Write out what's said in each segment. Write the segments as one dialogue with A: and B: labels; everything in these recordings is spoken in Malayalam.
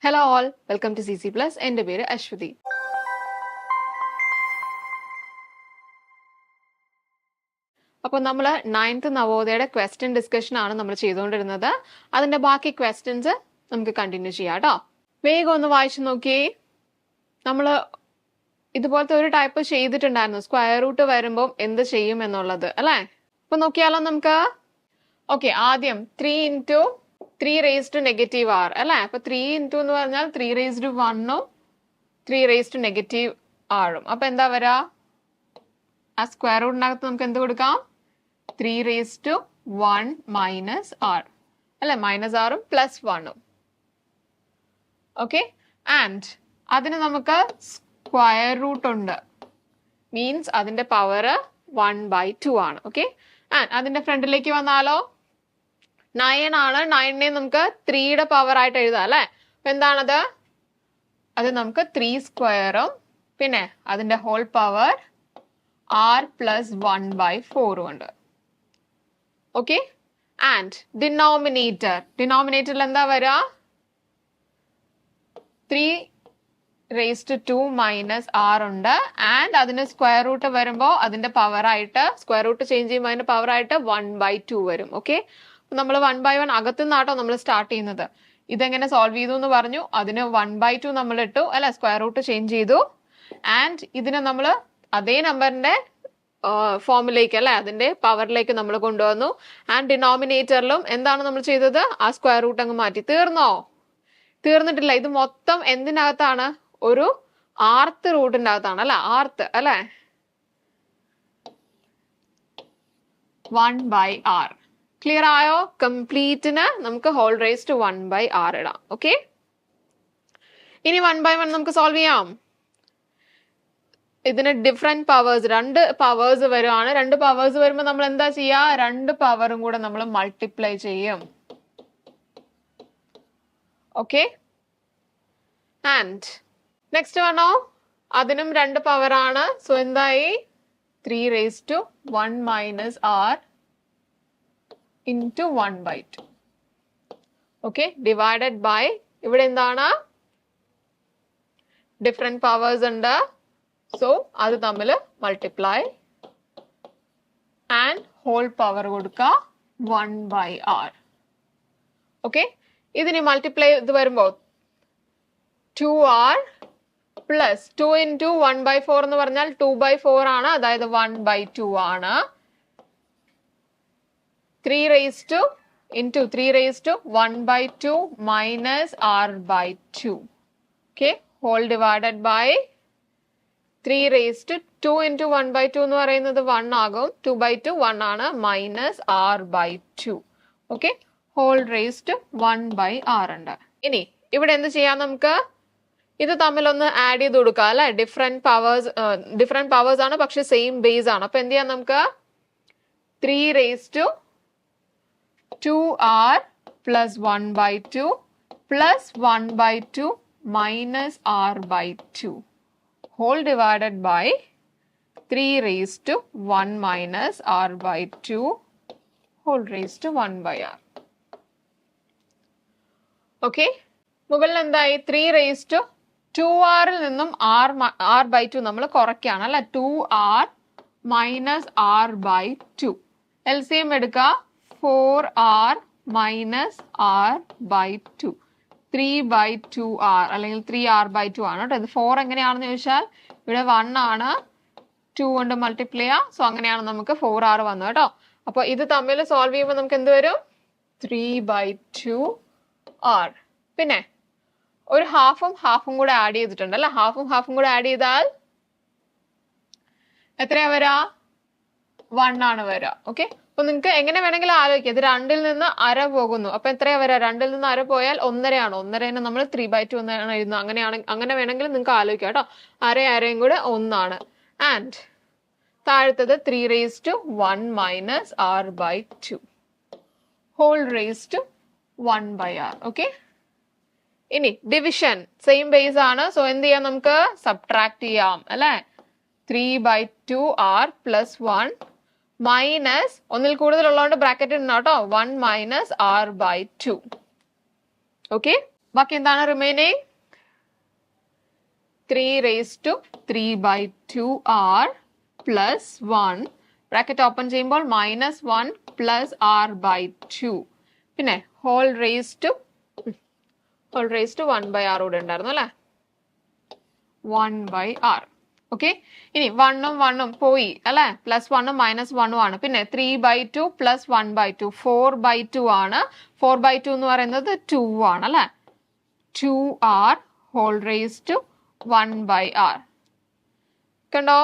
A: Hello all, welcome to CC Plus. എൻ്റെ പേര് അശ്വതി. അപ്പോൾ നമ്മൾ 9th നവോദയയുടെ ക്വസ്റ്റ്യൻ ഡിസ്കഷൻ ആണ് നമ്മൾ ചെയ്തുകൊണ്ടിരുന്നത്. അതിന്റെ ബാക്കി ക്വസ്റ്റ്യൻസ് നമുക്ക് കണ്ടിന്യൂ ചെയ്യാം കേട്ടോ. വേഗം ഒന്ന് വായിച്ചു നോക്കിയേ. നമ്മൾ ഇതുപോലത്തെ ഒരു ടൈപ്പ് ചെയ്തിട്ടുണ്ടായിരുന്നു, സ്ക്വയർ റൂട്ട് വരുമ്പോൾ എന്ത് ചെയ്യും എന്നുള്ളത് അല്ലേ. അപ്പൊ നോക്കിയാലോ നമുക്ക്. ഓക്കെ, ആദ്യം 3 into 3 raised to negative r അല്ലേ. അപ്പൊ 3 into എന്ന് പറഞ്ഞാൽ 3 raised to 1ഉം 3 raised to negative r ഉം. അപ്പൊ എന്താ വരാ, ആ സ്ക്വയർ റൂട്ടിനകത്ത് നമുക്ക് എന്ത് കൊടുക്കാം, 3 raised to 1 minus r അല്ലെ, മൈനസ് ആറും പ്ലസ് 1ഉം. ഓക്കെ, ആൻഡ് അതിന് നമുക്ക് സ്ക്വയർ റൂട്ട് ഉണ്ട്, മീൻസ് അതിന്റെ പവർ 1/2 ആണ്. ഓക്കെ, ആൻഡ് അതിന്റെ ഫ്രണ്ടിലേക്ക് വന്നാലോ 9 ആണ്. 9നെ നമുക്ക് 3യുടെ പവർ ആയിട്ട് എഴുതാം അല്ലെ. അപ്പൊ എന്താണത്, അത് നമുക്ക് 3 സ്ക്വയറും പിന്നെ അതിന്റെ ഹോൾ പവർ r പ്ലസ് 1/4 ഉണ്ട്. ഓക്കെ, ആൻഡ് ഡിനോമിനേറ്ററിൽ എന്താ വരിക, 3 raised to 2 മൈനസ് r ഉണ്ട്. ആൻഡ് അതിന് സ്ക്വയർ റൂട്ട് വരുമ്പോൾ അതിന്റെ പവർ ആയിട്ട്, സ്ക്വയർ റൂട്ട് ചേഞ്ച് ചെയ്യുമ്പോൾ അതിന്റെ പവർ ആയിട്ട് 1/2 വരും. ഓക്കെ, നമ്മൾ 1/1 അകത്തുനിന്നാട്ടോ നമ്മൾ സ്റ്റാർട്ട് ചെയ്യുന്നത്. ഇതെങ്ങനെ സോൾവ് ചെയ്തു എന്ന് പറഞ്ഞു, അതിന് 1/2 നമ്മൾ ഇട്ടു അല്ലെ, സ്ക്വയർ റൂട്ട് ചേഞ്ച് ചെയ്തു. ആൻഡ് ഇതിനെ നമ്മൾ അതേ നമ്പറിന്റെ ഫോമിലേക്ക് അല്ലെ, അതിന്റെ പവറിലേക്ക് നമ്മൾ കൊണ്ടുവന്നു. ആൻഡ് ഡിനോമിനേറ്ററിലും എന്താണ് നമ്മൾ ചെയ്തത്, ആ സ്ക്വയർ റൂട്ട് അങ്ങ് മാറ്റി. തീർന്നോ? തീർന്നിട്ടില്ല. ഇത് മൊത്തം എന്തിനകത്താണ്, ഒരു ആർത്ത് റൂട്ടിന്റെ അകത്താണ് അല്ലെ, ആർത്ത് അല്ലെ, 1/r. ക്ലിയർ ആയോ? കംപ്ലീറ്റിന് നമുക്ക് ഹോൾ റേസ് ടു 1/r ഇടാം. ഓക്കെ, ഇനി 1/1 നമുക്ക് സോൾവ് ചെയ്യാം. ഇതിന് ഡിഫറെന്റ് പവേഴ്സ്, 2 പവേഴ്സ് വരുവാണ്. 2 പവേഴ്സ് വരുമ്പോൾ നമ്മൾ എന്താ ചെയ്യാ, 2 പവറും കൂടെ നമ്മൾ മൾട്ടിപ്ലൈ ചെയ്യും. ഓക്കെ, ആൻഡ് നെക്സ്റ്റ് വണ്ണോ, അതിനും 2 പവർ ആണ്. സോ എന്തായി, 3 raised to 1 minus r into 1/2. Okay, divided by, ഇവിടെ എന്താണ്, ഡിഫറെന്റ് പവേഴ്സ് ഉണ്ട്. സോ അത് തമ്മിൽ മൾട്ടിപ്ലൈ ആൻഡ് ഹോൾ പവർ കൊടുക്കുക 1/r. ഓക്കെ, ഇതിന് മൾട്ടിപ്ലൈ ഇത് വരുമ്പോൾ 2r പ്ലസ് 2 into 1/4 എന്ന് പറഞ്ഞാൽ 2/4 ആണ്, അതായത് 1/2 ആണ്. 3 raised to into 3 raised to 1/2 minus r/2. Okay, whole divided by 3 raised to 2 into 1/2 എന്ന് പറയുന്നത് 1 ആകും. 2/2 1 ആണ്, minus r/2. Okay, whole raised to 1/r ഉണ്ട്. ഇനി ഇവിടെ എന്ത് ചെയ്യാം, നമുക്ക് ഇത് തമ്മിലൊന്ന് ആഡ് ചെയ്ത് കൊടുക്കാം അല്ലെ. ഡിഫറെന്റ് പവേഴ്സ് ആണ്, പക്ഷെ സെയിം ബേസ് ആണ്. അപ്പൊ എന്ത് ചെയ്യാം, നമുക്ക് 3 raised to 2r plus 1/2 plus 1/2 minus r/2 whole divided by 3 raised to 1 minus r/2 whole raised to 1/r. Okay, മുകളിൽ എന്തായി, 3 raised to 2r നിന്നും r/2 നമ്മൾ കുറയ്ക്കുകയാണ് അല്ലെ. 2r minus r/2. LCM എടുക്കുക, 4r മൈനസ് r/2, 3/2r അല്ലെങ്കിൽ 3r/2 ആണ് കേട്ടോ. ഇത് 4 എങ്ങനെയാണെന്ന് ചോദിച്ചാൽ ഇവിടെ 1 ആണ്, 2 കൊണ്ട് മൾട്ടിപ്ലൈ ചെയ്യാം. സോ അങ്ങനെയാണ് നമുക്ക് 4r വന്നത് കേട്ടോ. അപ്പൊ ഇത് തമ്മിൽ സോൾവ് ചെയ്യുമ്പോൾ നമുക്ക് എന്ത് വരും, 3/2r. പിന്നെ ഒരു ഹാഫും കൂടെ ആഡ് ചെയ്തിട്ടുണ്ട് അല്ലെ. ഹാഫും കൂടെ ആഡ് ചെയ്താൽ എത്രയാ വരാ, 1 ആണ് വരാ. ഓക്കെ, അപ്പൊ നിങ്ങൾക്ക് എങ്ങനെ വേണമെങ്കിലും ആലോചിക്കാം. ഇത് 2ൽ നിന്ന് അര പോകുന്നു, അപ്പൊ എത്രയാ വരാ, 2ൽ നിന്ന് അര പോയാൽ 1.5 ആണ്. 1.5 നമ്മൾ 3/2 എന്നാണ് എഴുതുന്നത്. അങ്ങനെ വേണമെങ്കിലും നിങ്ങൾക്ക് ആലോചിക്കാം കേട്ടോ. അരയും കൂടെ 1 ആണ്. ആൻഡ് താഴത്തത് 3 raised to 1 minus r/2 whole raised to 1/r. Okay, ഇനി ഡിവിഷൻ സെയിം ബേസ് ആണ്. സോ എന്ത് ചെയ്യാം, നമുക്ക് സബ്ട്രാക്ട് ചെയ്യാം അല്ലെ. 3/2r plus 1 മൈനസ്, ഒന്നിൽ കൂടുതൽ ഉള്ളതുകൊണ്ട് ബ്രാക്കറ്റ് ഇടണം കേട്ടോ, 1 minus r/2. ഓക്കെ, ബാക്കി എന്താണ് remaining? 3^3/2 r plus 1 bracket open ചെയ്യുമ്പോൾ -1 plus r/2 പിന്നെ ഹോൾ റേസ് ടു 1/r കൂടെ ഉണ്ടായിരുന്നു അല്ലെ, 1/r. ഓക്കെ, ഇനി 1ഉം 1ഉം പോയി അല്ലെ, +1ഉം -1ഉം ആണ്. പിന്നെ 3/2 plus 1/2 4/2 ആണ്. 4/2 എന്ന് പറയുന്നത് 2 ആണ് അല്ലെ, 2r whole raise to 1/r. കണ്ടോ?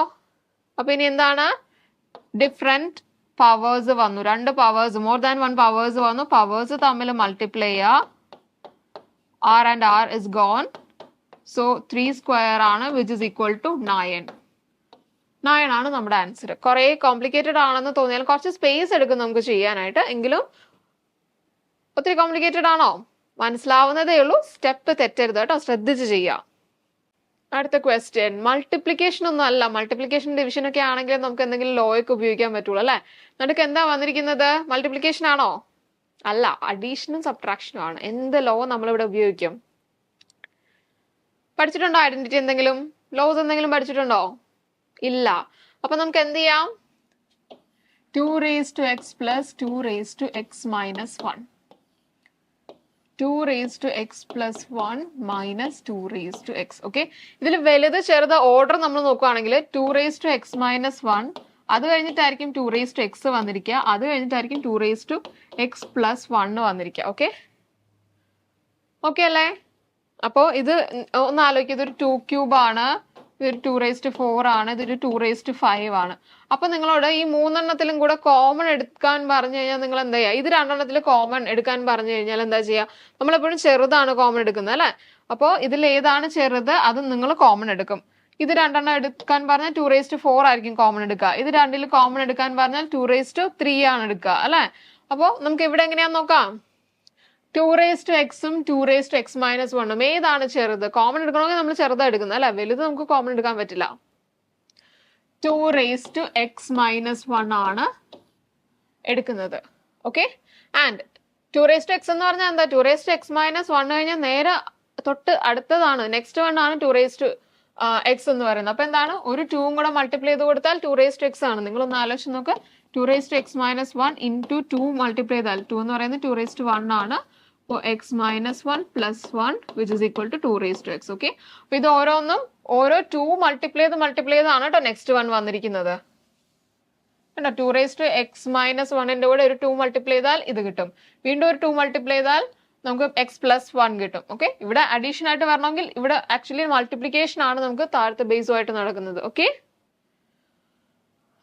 A: അപ്പൊ ഇനി എന്താണ്? ഡിഫറെന്റ് പവേഴ്സ് വന്നു, രണ്ട് പവേഴ്സ്, മോർ ദാൻ 1 പവേഴ്സ് വന്നു. പവേഴ്സ് തമ്മിൽ മൾട്ടിപ്ലൈ ചെയ്യുക. r and r is gone. So 3 square ആണ്, which is equal to 9. 9 ആണ് നമ്മുടെ ആൻസർ. കുറെ കോംപ്ലിക്കേറ്റഡ് ആണെന്ന് തോന്നിയാൽ കുറച്ച് സ്പേസ് എടുക്കും നമുക്ക് ചെയ്യാനായിട്ട്, എങ്കിലും ഒത്തിരി കോംപ്ലിക്കേറ്റഡ് ആണോ? മനസ്സിലാവുന്നതേ ഉള്ളൂ. സ്റ്റെപ്പ് തെറ്റരുത് കേട്ടോ, ശ്രദ്ധിച്ച് ചെയ്യാം. അടുത്ത ക്വസ്റ്റ്യൻ, മൾട്ടിപ്ലിക്കേഷൻ ഒന്നും അല്ല. മൾട്ടിപ്ലിക്കേഷൻ ഡിവിഷൻ ഒക്കെ ആണെങ്കിൽ നമുക്ക് എന്തെങ്കിലും ലോ ഒക്കെ ഉപയോഗിക്കാൻ പറ്റുള്ളൂ അല്ലെ. നടുക്ക് എന്താ വന്നിരിക്കുന്നത്? മൾട്ടിപ്ലിക്കേഷൻ ആണോ? അല്ല, അഡീഷനും സബ്ട്രാക്ഷനും ആണ്. എന്ത് ലോ നമ്മളിവിടെ ഉപയോഗിക്കും? പഠിച്ചിട്ടുണ്ടോ ഐഡന്റിറ്റി? എന്തെങ്കിലും ലോസ് എന്തെങ്കിലും പഠിച്ചിട്ടുണ്ടോ? ഇല്ല. അപ്പൊ നമുക്ക് എന്ത് ചെയ്യാം? 2^x plus 2^x minus 1. 2^x plus 1 minus 2^x. Okay, ഇതിൽ വലുത് ചെറുത് ഓർഡർ നമ്മൾ നോക്കുകയാണെങ്കിൽ 2^x minus 1, അത് കഴിഞ്ഞിട്ടായിരിക്കും 2^x വന്നിരിക്കുക, അത് കഴിഞ്ഞിട്ടായിരിക്കും 2^x plus 1 വന്നിരിക്കുക. ഓക്കെ, ഓക്കെ അല്ലേ? അപ്പോ ഇത് ഒന്ന് ആലോചിക്കുക, ഇതൊരു 2³ ആണ്, ഇതൊരു 2^4 ആണ്, ഇതൊരു 2^5 ആണ്. അപ്പൊ നിങ്ങളോട് ഈ മൂന്നെണ്ണത്തിലും കൂടെ കോമൺ എടുക്കാൻ പറഞ്ഞു കഴിഞ്ഞാൽ നിങ്ങൾ എന്താ ചെയ്യുക? ഇത് രണ്ടെണ്ണത്തിൽ കോമൺ എടുക്കാൻ പറഞ്ഞു കഴിഞ്ഞാൽ എന്താ ചെയ്യുക? നമ്മളെപ്പോഴും ചെറുതാണ് കോമൺ എടുക്കുന്നത് അല്ലെ. അപ്പോ ഇതിൽ ഏതാണ് ചെറുത് അത് നിങ്ങൾ കോമൺ എടുക്കും. ഇത് രണ്ടെണ്ണം എടുക്കാൻ പറഞ്ഞാൽ 2^4 ആയിരിക്കും കോമൺ എടുക്കുക. ഇത് രണ്ടിൽ കോമൺ എടുക്കാൻ പറഞ്ഞാൽ 2^3 ആണ് എടുക്കുക അല്ലെ. അപ്പോ നമുക്ക് ഇവിടെ എങ്ങനെയാന്ന് നോക്കാം. 2^x-ഉം 2^x minus 1ഉം ഏതാണ് ചെറുത്? കോമൺ എടുക്കണമെങ്കിൽ നമ്മൾ ചെറുതാണ് എടുക്കുന്നത് അല്ലെ, വലുത് നമുക്ക് കോമൺ എടുക്കാൻ പറ്റില്ല. 2^x minus 1 ആണ് എടുക്കുന്നത്. ഓക്കെ, ആൻഡ് 2^x എന്ന് പറഞ്ഞാൽ എന്താ? 2^x minus 1 കഴിഞ്ഞാൽ നേരെ തൊട്ട് അടുത്തതാണ്, നെക്സ്റ്റ് വൺ ആണ് 2^x എന്ന് പറയുന്നത്. അപ്പൊ എന്താണ്? ഒരു 2ഉം കൂടെ മൾട്ടിപ്ലൈ ചെയ്ത് കൊടുത്താൽ 2^x ആണ്. നിങ്ങളൊന്ന് ആലോചിച്ച് നോക്ക്, 2^x minus 1 into 2 മൾട്ടിപ്ലൈ ചെയ്താൽ 2 എന്ന് പറയുന്നത് 2^1 ആണ്. അപ്പോൾ x minus 1 plus 1 which is equal to 2^x. Okay, അപ്പൊ ഇത് ഓരോന്നും ഓരോ 2 മൾട്ടിപ്ലൈ ചെയ്താണ് കേട്ടോ നെക്സ്റ്റ് വൺ വന്നിരിക്കുന്നത്. കണ്ടോ, 2^x minus 1ന്റെ കൂടെ ഒരു 2 മൾട്ടിപ്ലൈ ചെയ്താൽ ഇത് കിട്ടും. വീണ്ടും ഒരു 2 മൾട്ടിപ്ലൈ ചെയ്താൽ നമുക്ക് x plus 1 കിട്ടും. ഓക്കെ, ഇവിടെ അഡീഷൻ ആയിട്ട് വരണമെങ്കിൽ ഇവിടെ ആക്ച്വലി മൾട്ടിപ്ലിക്കേഷൻ ആണ് നമുക്ക് താഴത്തെ ബേസുമായിട്ട് നടക്കുന്നത്. ഓക്കെ,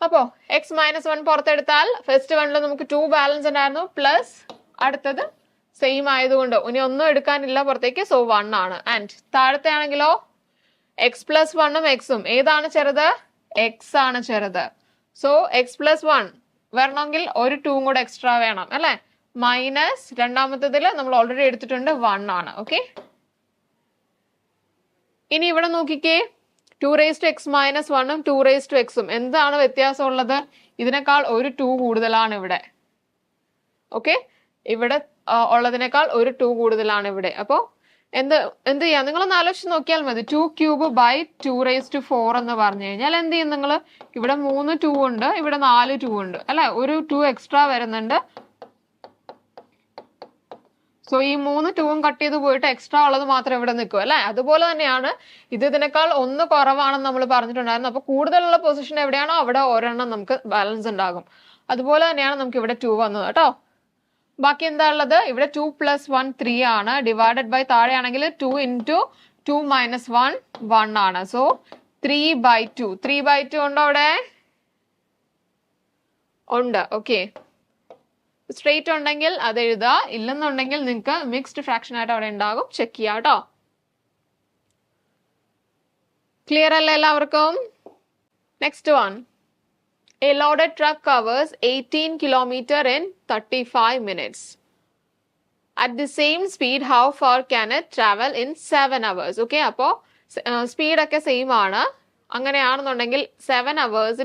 A: അപ്പോ x minus 1 പുറത്തെടുത്താൽ ഫസ്റ്റ് വണ്ണിൽ നമുക്ക് 2 ബാലൻസ് ഉണ്ടായിരുന്നു, പ്ലസ് അടുത്തത് സെയിം ആയതുകൊണ്ട് ഇനി ഒന്നും എടുക്കാനില്ല പുറത്തേക്ക്, സോ 1 ആണ്. ആൻഡ് താഴത്തെ ആണെങ്കിലോ x plus 1ഉം x ഉം ഏതാണ് ചെറുത്? x ആണ് ചെറുത്. സോ x plus 1 വരണമെങ്കിൽ ഒരു 2ഉം കൂടെ എക്സ്ട്രാ വേണം അല്ലെ. മൈനസ് രണ്ടാമത്തേതിൽ നമ്മൾ ഓൾറെഡി എടുത്തിട്ടുണ്ട് 1 ആണ്. ഓക്കെ, ഇനി ഇവിടെ നോക്കിക്കേ, 2^x minus 1ഉം 2^x-ഉം എന്താണ് വ്യത്യാസം ഉള്ളത്? ഇതിനേക്കാൾ ഒരു 2 കൂടുതലാണ് ഇവിടെ. ഓക്കെ, ഇവിടെ ഉള്ളതിനേക്കാൾ ഒരു 2 കൂടുതലാണ് ഇവിടെ. അപ്പോ എന്ത് ചെയ്യാം? നിങ്ങളൊന്ന് ആലോചിച്ച് നോക്കിയാൽ മതി. 2³/2^4 എന്ന് പറഞ്ഞു കഴിഞ്ഞാൽ എന്ത് ചെയ്യും നിങ്ങൾ? ഇവിടെ 3 2 ഉണ്ട്, ഇവിടെ 4 2 ഉണ്ട് അല്ലെ, ഒരു 2 എക്സ്ട്രാ വരുന്നുണ്ട്. സോ ഈ 3 2ഉം കട്ട് ചെയ്ത് പോയിട്ട് എക്സ്ട്രാ ഉള്ളത് മാത്രം ഇവിടെ നിൽക്കും അല്ലെ. അതുപോലെ തന്നെയാണ് ഇത് ഇതിനേക്കാൾ 1 കുറവാണെന്ന് നമ്മൾ പറഞ്ഞിട്ടുണ്ടായിരുന്നു. അപ്പൊ കൂടുതലുള്ള പൊസിഷൻ എവിടെയാണോ അവിടെ ഒരെണ്ണം നമുക്ക് ബാലൻസ് ഉണ്ടാകും. അതുപോലെ തന്നെയാണ് നമുക്ക് ഇവിടെ 2 വന്നത് കേട്ടോ. ബാക്കി എന്താ ഉള്ളത്? ഇവിടെ 2 plus 1 3 ആണ്, ഡിവൈഡഡ് ബൈ താഴെയാണെങ്കിൽ 2 into 2 minus 1 1 ആണ്. സോ 3/2. 3/2 ഉണ്ടോ അവിടെ? ഉണ്ട്. ഓക്കെ, സ്ട്രേറ്റ് ഉണ്ടെങ്കിൽ അത് എഴുതുക, ഇല്ലെന്നുണ്ടെങ്കിൽ നിങ്ങൾക്ക് മിക്സ്ഡ് ഫ്രാക്ഷൻ ആയിട്ട് അവിടെ ഉണ്ടാകും, ചെക്ക് ചെയ്യാം കേട്ടോ. ക്ലിയർ അല്ലേ എല്ലാവർക്കും? Next one, a loaded truck covers 18 kilometers in 35 minutes. At the same speed, how far can it travel in 7 hours? Okay, അപ്പോൾ സ്പീഡ് ഒക്കെ സെയിം ആണ്. അങ്ങനെയാണെന്നുണ്ടെങ്കിൽ 7 hours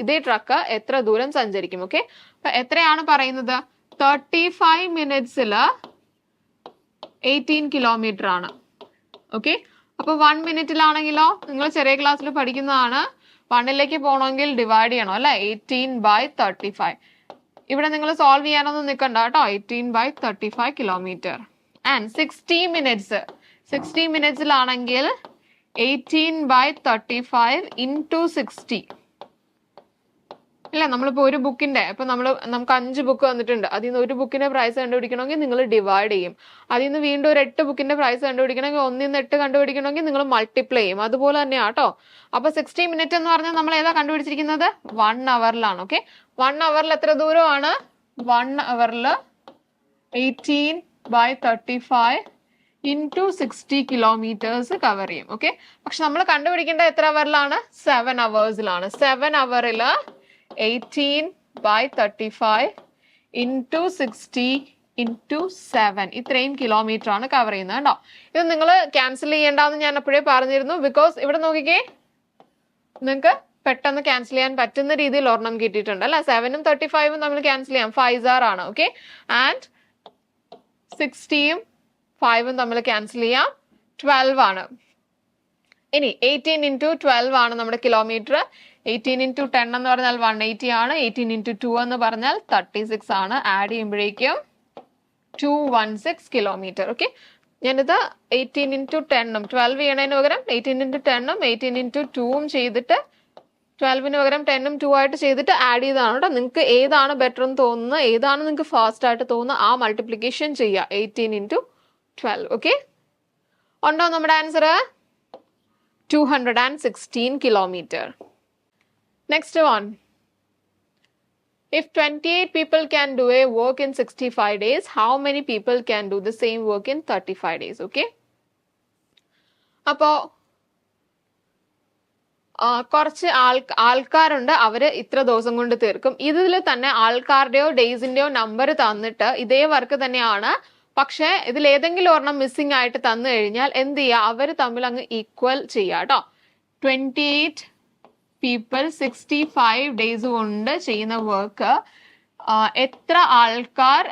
A: ഇതേ ട്രക്ക് എത്ര ദൂരം സഞ്ചരിക്കും? ഓക്കെ, അപ്പൊ എത്രയാണ് പറയുന്നത്? 35 minutes 18 കിലോമീറ്റർ ആണ്. ഓക്കെ, അപ്പൊ 1 മിനിറ്റിലാണെങ്കിലോ നിങ്ങൾ ചെറിയ ക്ലാസ്സിൽ പഠിക്കുന്നതാണ്. 1ലേക്ക് പോകണമെങ്കിൽ ഡിവൈഡ് ചെയ്യണം അല്ലെ, 18/35. ഇവിടെ നിങ്ങൾ സോൾവ് ചെയ്യാനൊന്നും നിൽക്കണ്ട കേട്ടോ. 18/35 കിലോമീറ്റർ. ആൻഡ് 60 മിനിറ്റ്സിലാണെങ്കിൽ 18/35 into 60 അല്ലെ. നമ്മളിപ്പോ ഒരു ബുക്കിന്റെ ഇപ്പൊ നമുക്ക് 5 ബുക്ക് വന്നിട്ടുണ്ട്. അതിൽ നിന്ന് ഒരു ബുക്കിന്റെ പ്രൈസ് കണ്ടുപിടിക്കണമെങ്കിൽ നിങ്ങൾ ഡിവൈഡ് ചെയ്യും. അതിൽ നിന്ന് വീണ്ടും ഒരു 8 ബുക്കിന്റെ പ്രൈസ് കണ്ടുപിടിക്കണമെങ്കിൽ 1 നിന്ന് 8 കണ്ടുപിടിക്കണമെങ്കിൽ നിങ്ങൾ മൾട്ടിപ്ലൈ ചെയ്യും. അതുപോലെ തന്നെയാ കേട്ടോ. അപ്പൊ 60 മിനിറ്റ് എന്ന് പറഞ്ഞാൽ നമ്മൾ ഏതാ കണ്ടുപിടിച്ചിരിക്കുന്നത്? 1 അവറിലാണ്. ഓക്കെ, 1 അവറിൽ എത്ര ദൂരമാണ്? 1 അവറിൽ 18/35 into 60 കിലോമീറ്റേഴ്സ് കവർ ചെയ്യും. ഓക്കെ, പക്ഷെ നമ്മൾ കണ്ടുപിടിക്കേണ്ട എത്ര അവറിലാണ്? 7 അവേഴ്സിലാണ്. 7 അവറിൽ 18/35 into 60 into 7 ഇത്രയും കിലോമീറ്റർ ആണ് കവർ ചെയ്യുന്നത് കേട്ടോ. ഇത് നിങ്ങൾ ക്യാൻസൽ ചെയ്യേണ്ടെന്ന് ഞാൻ അപ്പോഴേ പറഞ്ഞിരുന്നു. ബിക്കോസ് ഇവിടെ നോക്കിക്കേ, നിങ്ങൾക്ക് പെട്ടെന്ന് ക്യാൻസൽ ചെയ്യാൻ പറ്റുന്ന രീതിയിൽ ഒരെണ്ണം കിട്ടിയിട്ടുണ്ട് അല്ലെ. 7ഉം 35ഉം നമ്മൾ ക്യാൻസൽ ചെയ്യാം. 5 ആണ്. ഓക്കെ, ആൻഡ് 60ഉം 5ഉം തമ്മിൽ ക്യാൻസൽ ചെയ്യാം. 12 ആണ്. ഇനി 18 into 12 ആണ് നമ്മുടെ കിലോമീറ്റർ. 18 into 10 എന്ന് പറഞ്ഞാൽ 180 ആണ്. 18 into 2 എന്ന് പറഞ്ഞാൽ 36 ആണ്. ആഡ് ചെയ്യുമ്പോഴേക്കും 216 കിലോമീറ്റർ. ഓക്കെ, ഞാനിത് 18 into 10ഉം 12 ചെയ്യണതിന് പകരം 18 into 10ഉം 18 into 2ഉം ചെയ്തിട്ട് 12ന് പകരം 10ഉം 2 ആയിട്ട് ചെയ്തിട്ട് ആഡ് ചെയ്താണ് കേട്ടോ. നിങ്ങൾക്ക് ഏതാണ് ബെറ്റർ എന്ന് തോന്നുന്നത്, ഏതാണ് നിങ്ങൾക്ക് ഫാസ്റ്റ് ആയിട്ട് തോന്നുന്നത്, ആ മൾട്ടിപ്ലിക്കേഷൻ ചെയ്യുക. 18 into 12. ഓക്കെ, ഉണ്ടോ നമ്മുടെ answer? 216 kilometer. Next one. If 28 people can do a work in 65 days, how many people can do the same work in 35 days? Okay. അപ്പോ കുറച്ച് ആൾക്കാരുണ്ട്, അവര് ഇത്ര ദിവസം കൊണ്ട് തീർക്കും. ഇതിൽ തന്നെ ആൾക്കാരുടെയോ ഡേയ്സിന്റെയോ നമ്പർ തന്നിട്ട് ഇതേ വർക്ക് തന്നെയാണ്, പക്ഷെ ഇതിൽ ഏതെങ്കിലും ഒരെണ്ണം മിസ്സിംഗ് ആയിട്ട് തന്നു കഴിഞ്ഞാൽ എന്ത് ചെയ്യുക? അവർ തമ്മിൽ അങ്ങ് ഈക്വൽ ചെയ്യുക കേട്ടോ. 28 പീപ്പിൾ 65 ഡേയ്സ് കൊണ്ട് ചെയ്യുന്ന വർക്ക് എത്ര ആൾക്കാർ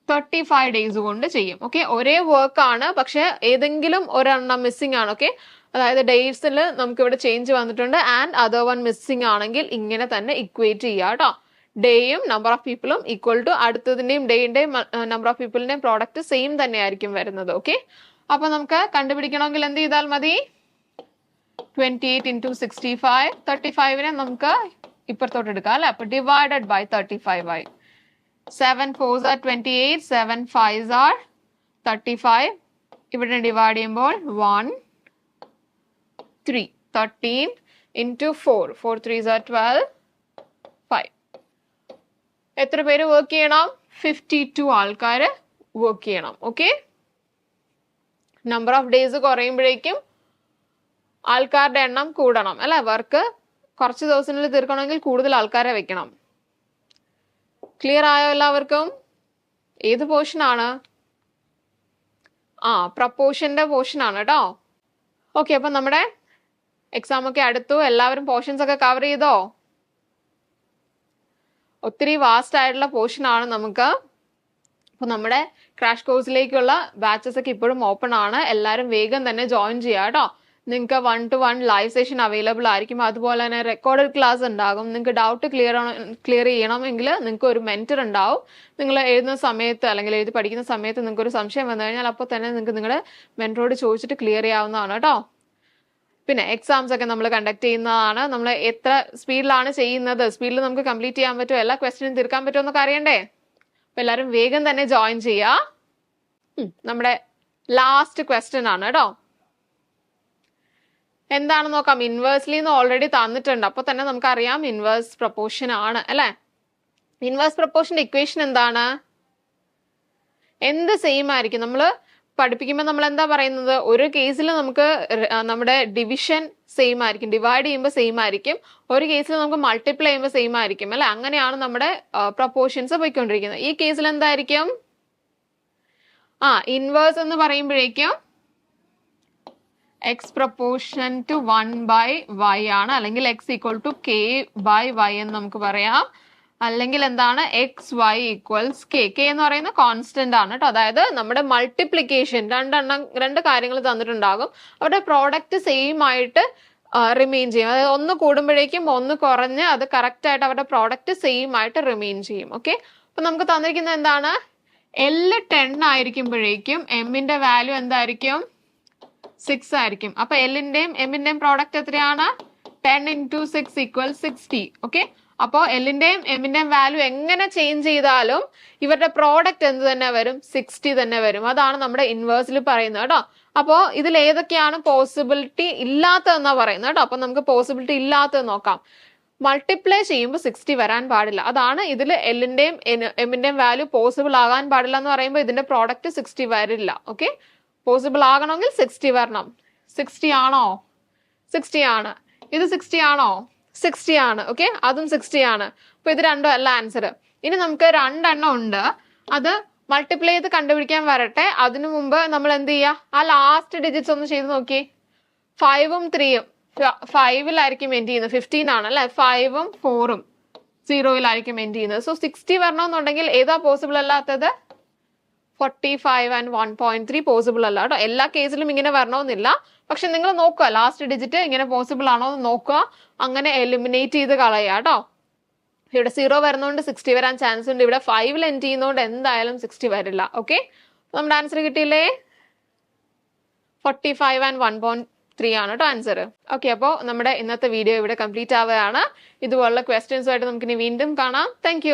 A: 35 ഡേയ്സ് കൊണ്ട് ചെയ്യും? ഓക്കെ, ഒരേ വർക്കാണ്, പക്ഷെ ഏതെങ്കിലും ഒരെണ്ണം മിസ്സിംഗ് ആണ്. ഓക്കെ, അതായത് ഡേയ്സിൽ നമുക്ക് ഇവിടെ ചേഞ്ച് വന്നിട്ടുണ്ട്. ആൻഡ് അതർ വൺ മിസ്സിംഗ് ആണെങ്കിൽ ഇങ്ങനെ തന്നെ ഇക്വേറ്റ് ചെയ്യുക കേട്ടോ. ഡേയും നമ്പർ ഓഫ് പീപ്പിളും ഈക്വൽ ടു അടുത്തതിന്റെയും ഡേയുടെയും നമ്പർ ഓഫ് പീപ്പിളിന്റെയും പ്രോഡക്റ്റ് സെയിം തന്നെ ആയിരിക്കും വരുന്നത്. ഓക്കെ, അപ്പൊ നമുക്ക് കണ്ടുപിടിക്കണമെങ്കിൽ എന്ത് ചെയ്താൽ മതി? 28 into 65. 35നെ നമുക്ക് ഇപ്പുറത്തോട്ട് എടുക്കാം അല്ലെ. അപ്പൊ ഡിവൈഡഡ് ബൈ 35 ആയി. 7 4s are 28, 7 5s are 35. ഇവിടെ ഡിവൈഡ് ചെയ്യുമ്പോൾ 1 3 13 into 4. 4 3s are 12, 5. എത്ര പേര് വർക്ക് ചെയ്യണം? 52 ആൾക്കാര് വർക്ക് ചെയ്യണം. ഓക്കെ, നമ്പർ ഓഫ് ഡേയ്സ് കുറയുമ്പോഴേക്കും ആൾക്കാരുടെ എണ്ണം കൂടണം അല്ലെ. വർക്ക് കുറച്ച് ദിവസങ്ങളിൽ തീർക്കണമെങ്കിൽ കൂടുതൽ ആൾക്കാരെ വെക്കണം. ക്ലിയർ ആയോ എല്ലാവർക്കും? ഏത് പോർഷൻ ആണ്? പ്രപ്പോർഷന്റെ പോർഷൻ ആണ് കേട്ടോ. ഓക്കെ, അപ്പൊ നമ്മുടെ എക്സാം ഒക്കെ അടുത്തു. എല്ലാവരും പോർഷൻസ് ഒക്കെ കവർ ചെയ്തോ? ഒത്തിരി വാസ്റ്റ് ആയിട്ടുള്ള പോർഷൻ ആണ് നമുക്ക്. അപ്പൊ നമ്മുടെ ക്രാഷ് കോഴ്സിലേക്കുള്ള ബാച്ചസ് ഒക്കെ ഇപ്പോഴും ഓപ്പൺ ആണ്. എല്ലാവരും വേഗം തന്നെ ജോയിൻ ചെയ്യുക കേട്ടോ. നിങ്ങൾക്ക് 1-to-1 ലൈവ് സെഷൻ അവൈലബിൾ ആയിരിക്കും. അതുപോലെ തന്നെ റെക്കോർഡഡ് ക്ലാസ് ഉണ്ടാകും. നിങ്ങൾക്ക് ഡൗട്ട് ക്ലിയർ ചെയ്യണമെങ്കിൽ നിങ്ങൾക്ക് ഒരു മെന്റർ ഉണ്ടാവും. നിങ്ങൾ എഴുതുന്ന സമയത്ത് അല്ലെങ്കിൽ എഴുതി പഠിക്കുന്ന സമയത്ത് നിങ്ങൾക്ക് ഒരു സംശയം വന്നു കഴിഞ്ഞാൽ അപ്പോൾ തന്നെ നിങ്ങൾക്ക് നിങ്ങളുടെ മെന്ററോട് ചോദിച്ചിട്ട് ക്ലിയർ ചെയ്യാവുന്നതാണ് കേട്ടോ. പിന്നെ എക്സാംസ് ഒക്കെ നമ്മൾ കണ്ടക്ട് ചെയ്യുന്നതാണ്. നമ്മൾ എത്ര സ്പീഡിലാണ് ചെയ്യുന്നത്, സ്പീഡിൽ നമുക്ക് കംപ്ലീറ്റ് ചെയ്യാൻ പറ്റുമോ, എല്ലാ ക്വസ്റ്റ്യനും തീർക്കാൻ പറ്റുമോ എന്നൊക്കെ അറിയണ്ടേ? അപ്പൊ എല്ലാവരും വേഗം തന്നെ ജോയിൻ ചെയ്യുക. നമ്മുടെ ലാസ്റ്റ് ക്വസ്റ്റ്യൻ ആണ് കേട്ടോ. എന്താണെന്ന് നോക്കാം. ഇൻവേഴ്സ്ലി എന്ന് ഓൾറെഡി തന്നിട്ടുണ്ട്. അപ്പൊ തന്നെ നമുക്കറിയാം ഇൻവേഴ്സ് പ്രപ്പോർഷൻ ആണ് അല്ലെ. ഇൻവേഴ്സ് പ്രപ്പോർഷന്റെ ഇക്വേഷൻ എന്താണ്? എന്ത് സെയിം ആയിരിക്കും? നമ്മൾ പഠിപ്പിക്കുമ്പോൾ നമ്മൾ എന്താ പറയുന്നത്? ഒരു കേസിൽ നമുക്ക് നമ്മുടെ ഡിവിഷൻ സെയിം ആയിരിക്കും, ഡിവൈഡ് ചെയ്യുമ്പോൾ സെയിം ആയിരിക്കും. ഒരു കേസിൽ നമുക്ക് മൾട്ടിപ്ലൈ ചെയ്യുമ്പോൾ സെയിം ആയിരിക്കും അല്ലെ. അങ്ങനെയാണ് നമ്മുടെ പ്രപ്പോർഷൻസ് പോയിക്കൊണ്ടിരിക്കുന്നത്. ഈ കേസിൽ എന്തായിരിക്കും? ഇൻവേഴ്സ് എന്ന് പറയുമ്പോഴേക്കും എക്സ് പ്രപ്പോർഷൻ ടു 1/y ആണ്, അല്ലെങ്കിൽ എക്സ് ഈക്വൽ ടു k/y എന്ന് നമുക്ക് പറയാം. അല്ലെങ്കിൽ എന്താണ് x y equals k. K എന്ന് പറയുന്ന കോൺസ്റ്റന്റ് ആണ് കേട്ടോ. അതായത് നമ്മുടെ മൾട്ടിപ്ലിക്കേഷൻ രണ്ട് കാര്യങ്ങൾ തന്നിട്ടുണ്ടാകും. അവരുടെ പ്രോഡക്റ്റ് സെയിം ആയിട്ട് റിമെയിൻ ചെയ്യും. അതായത് ഒന്ന് കൂടുമ്പോഴേക്കും ഒന്ന് കുറഞ്ഞ് അത് കറക്റ്റ് ആയിട്ട് അവരുടെ പ്രോഡക്റ്റ് സെയിം ആയിട്ട് റിമെയിൻ ചെയ്യും. ഓക്കെ, അപ്പൊ നമുക്ക് തന്നിരിക്കുന്നത് എന്താണ്? L 10 ആയിരിക്കുമ്പോഴേക്കും എമ്മിന്റെ വാല്യൂ എന്തായിരിക്കും? 6 ആയിരിക്കും. അപ്പൊ എല്ലിന്റെയും എമ്മിന്റെയും പ്രോഡക്റ്റ് എത്രയാണ്? 10 into 6 equals 60. ഓക്കെ, അപ്പോൾ എല്ലിന്റെയും എമ്മിന്റെയും വാല്യൂ എങ്ങനെ ചേഞ്ച് ചെയ്താലും ഇവരുടെ പ്രോഡക്റ്റ് എന്ത് തന്നെ വരും? 60 തന്നെ വരും. അതാണ് നമ്മുടെ ഇൻവേഴ്സിൽ പറയുന്നത് കേട്ടോ. അപ്പോൾ ഇതിൽ ഏതൊക്കെയാണ് പോസിബിലിറ്റി ഇല്ലാത്തതെന്നാ പറയുന്നത് കേട്ടോ. അപ്പൊ നമുക്ക് പോസിബിലിറ്റി ഇല്ലാത്തത് നോക്കാം. മൾട്ടിപ്ലൈ ചെയ്യുമ്പോൾ 60 വരാൻ പാടില്ല. അതാണ് ഇതിൽ എല്ലിന്റെയും എമ്മിന്റെയും വാല്യൂ പോസിബിൾ ആകാൻ പാടില്ല എന്ന് പറയുമ്പോൾ ഇതിന്റെ പ്രോഡക്റ്റ് 60 വരില്ല. ഓക്കെ, പോസിബിൾ ആകണമെങ്കിൽ 60 വരണം. 60 ആണോ? 60 ആണ്. ഇത് 60 ആണോ? 60 ആണ്. ഓക്കെ, അതും 60 ആണ്. അപ്പൊ ഇത് രണ്ടും അല്ല ആൻസർ. ഇനി നമുക്ക് രണ്ടെണ്ണം ഉണ്ട്, അത് മൾട്ടിപ്ലൈ ചെയ്ത് കണ്ടുപിടിക്കാൻ വരട്ടെ. അതിനു മുമ്പ് നമ്മൾ എന്ത് ചെയ്യുക? ആ ലാസ്റ്റ് ഡിജിറ്റ്സ് ഒന്ന് ചെയ്ത് നോക്കി. 5ഉം 3ഉം 5ലായിരിക്കും എൻഡ് ചെയ്യുന്നത്. 15 ആണ് അല്ലെ? 5ഉം 4ഉം 0ലായിരിക്കും എൻഡ് ചെയ്യുന്നത്. സോ 60 വരണമെന്നുണ്ടെങ്കിൽ ഏതാ പോസിബിൾ അല്ലാത്തത്? 45 and 1.3 പോസിബിൾ അല്ല കേട്ടോ. എല്ലാ കേസിലും ഇങ്ങനെ വരണമെന്നില്ല. പക്ഷെ നിങ്ങൾ നോക്കുക, ലാസ്റ്റ് ഡിജിറ്റ് ഇങ്ങനെ പോസിബിൾ ആണോ എന്ന് നോക്കുക, അങ്ങനെ എലിമിനേറ്റ് ചെയ്ത് കളയുക കേട്ടോ. ഇവിടെ 0 വരുന്നതുകൊണ്ട് 60 വരാൻ ചാൻസ് ഉണ്ട്. ഇവിടെ 5ൽ എൻഡ് ചെയ്യുന്നതുകൊണ്ട് എന്തായാലും 60 വരില്ല. ഓക്കെ, നമ്മുടെ ആൻസർ കിട്ടിയില്ലേ? 45 and 1.3 ആണ് കേട്ടോ ആൻസർ. ഓക്കെ, അപ്പോൾ നമ്മുടെ ഇന്നത്തെ വീഡിയോ ഇവിടെ കംപ്ലീറ്റ് ആവുകയാണ്. ഇതുപോലുള്ള ക്വസ്റ്റ്യൻസുമായിട്ട് നമുക്ക് ഇനി വീണ്ടും കാണാം. താങ്ക്